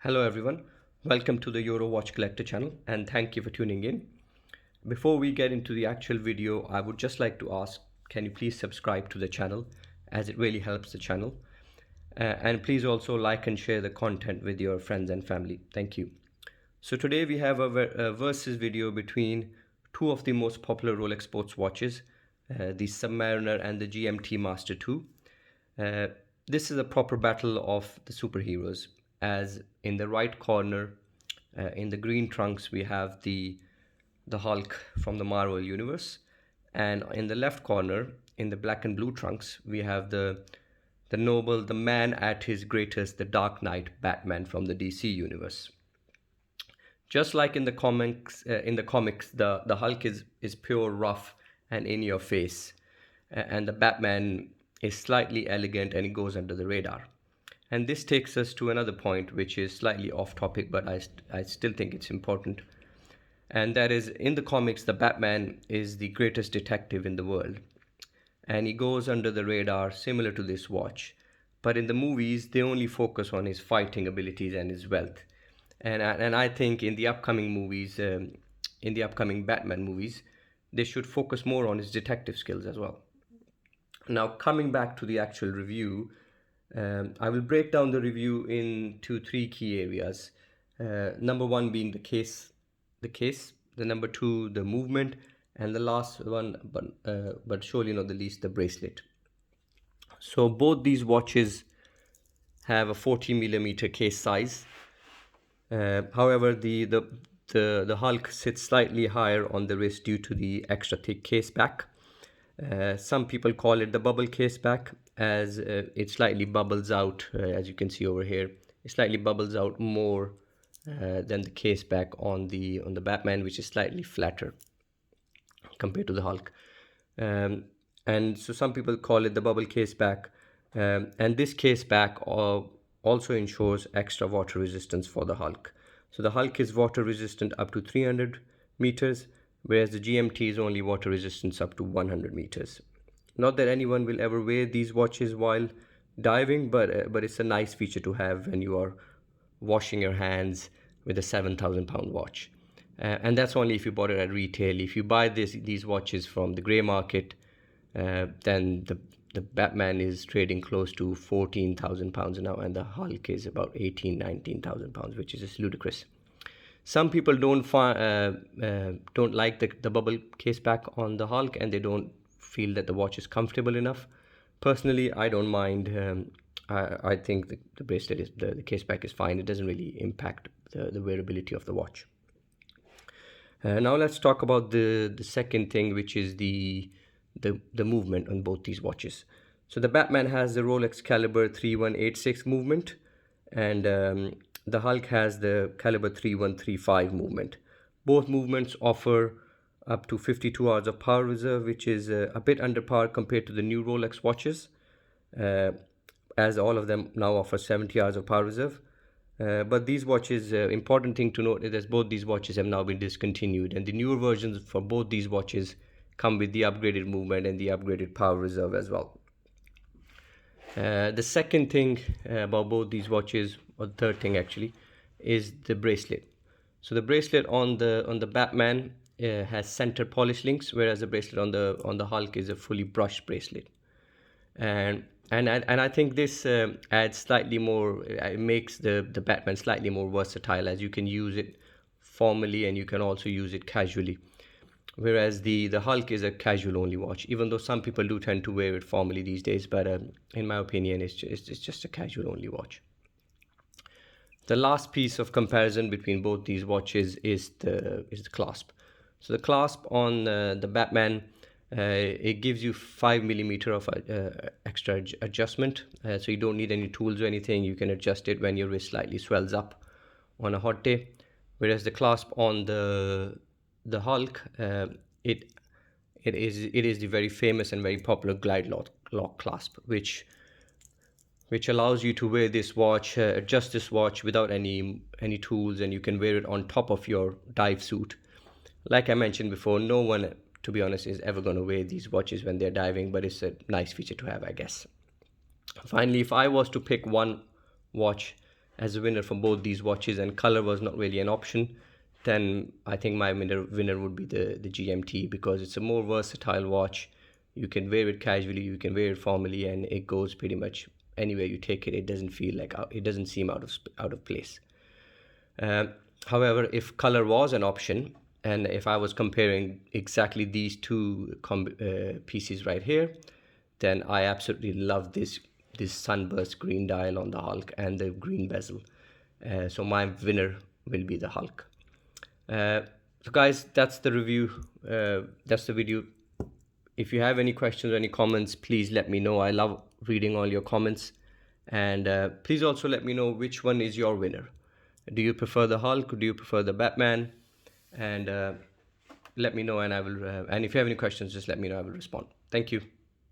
Hello everyone, welcome to the Euro Watch Collector channel and thank you for tuning in. Before we get into the actual video, I would just like to ask, can you please subscribe to the channel as it really helps the channel. And please also like and share the content with your friends and family. Thank you. So today we have a versus video between two of the most popular Rolex sports watches, the Submariner and the GMT Master 2. Uh, this is a proper battle of the superheroes, as in the right corner, in the green trunks, we have the Hulk from the Marvel universe, and in the left corner, in the black and blue trunks, we have the noble, the man at his greatest, the Dark Knight Batman from the DC universe. Just like in the comics, the Hulk is pure rough and in your face, and the Batman is slightly elegant and he goes under the radar. And this takes us to another point, which is slightly off topic, but I still think it's important. And that is, in the comics, the Batman is the greatest detective in the world, and he goes under the radar, similar to this watch. But in the movies, they only focus on his fighting abilities and his wealth. And I think in the upcoming movies, in the upcoming Batman movies, they should focus more on his detective skills as well. Now, coming back to the actual review, I will break down the review into three key areas. Number one being the case, the number two, the movement, and the last one, but surely not the least, the bracelet. So both these watches have a 40 millimeter case size. However, the Hulk sits slightly higher on the wrist due to the extra thick case back. Some people call it the bubble case back, as it slightly bubbles out, as you can see over here. It slightly bubbles out more than the case back on the Batman, which is slightly flatter compared to the Hulk. And so some people call it the bubble case back. And this case back also ensures extra water resistance for the Hulk. So the Hulk is water resistant up to 300 meters, whereas the GMT is only water resistance up to 100 meters. Not that anyone will ever wear these watches while diving, but it's a nice feature to have when you are washing your hands with a 7,000 pound watch. And that's only if you bought it at retail. If you buy these watches from the grey market, then the Batman is trading close to 14,000 pounds now, and the Hulk is about 19,000 pounds, which is just ludicrous. Some people don't like the bubble case back on the Hulk, and they don't feel that the watch is comfortable enough. Personally, I don't mind. I think the bracelet is the case back is fine. It doesn't really impact the wearability of the watch. Now let's talk about the second thing, which is the movement on both these watches. So the Batman has the Rolex caliber 3186 movement, and the Hulk has the caliber 3135 movement. Both movements offer up to 52 hours of power reserve, which is a bit under par compared to the new Rolex watches, as all of them now offer 70 hours of power reserve. But these watches, important thing to note is that both these watches have now been discontinued, and the newer versions for both these watches come with the upgraded movement and the upgraded power reserve as well. The second thing about both these watches, or the third thing actually, is the bracelet. So the bracelet on the Batman has center polish links, whereas the bracelet on the Hulk is a fully brushed bracelet. And I think this adds slightly more. It makes the Batman slightly more versatile, as you can use it formally and you can also use it casually. Whereas the Hulk is a casual only watch, even though some people do tend to wear it formally these days. But in my opinion, it's just a casual only watch. The last piece of comparison between both these watches is the clasp. So the clasp on the Batman, it gives you 5 millimeter of extra adjustment, so you don't need any tools or anything. You can adjust it when your wrist slightly swells up on a hot day. Whereas the clasp on the Hulk, it is the very famous and very popular glide lock clasp, which allows you to wear this watch, adjust this watch without any tools, and you can wear it on top of your dive suit. Like I mentioned before, no one, to be honest, is ever going to wear these watches when they're diving, but it's a nice feature to have, I guess. Finally, if I was to pick one watch as a winner for both these watches, and color was not really an option, then I think my winner would be the GMT, because it's a more versatile watch. You can wear it casually, you can wear it formally, and it goes pretty much anywhere you take it. It doesn't feel like it doesn't seem out of place. Um, However, if color was an option, and if I was comparing exactly these two pieces right here, then I absolutely love this sunburst green dial on the Hulk and the green bezel. So my winner will be the Hulk. So guys, that's the review. That's the video. If you have any questions or any comments, please let me know. I love reading all your comments. And please also let me know which one is your winner. Do you prefer the Hulk, or do you prefer the Batman? And let me know, and I will. And if you have any questions, just let me know. I will respond. Thank you.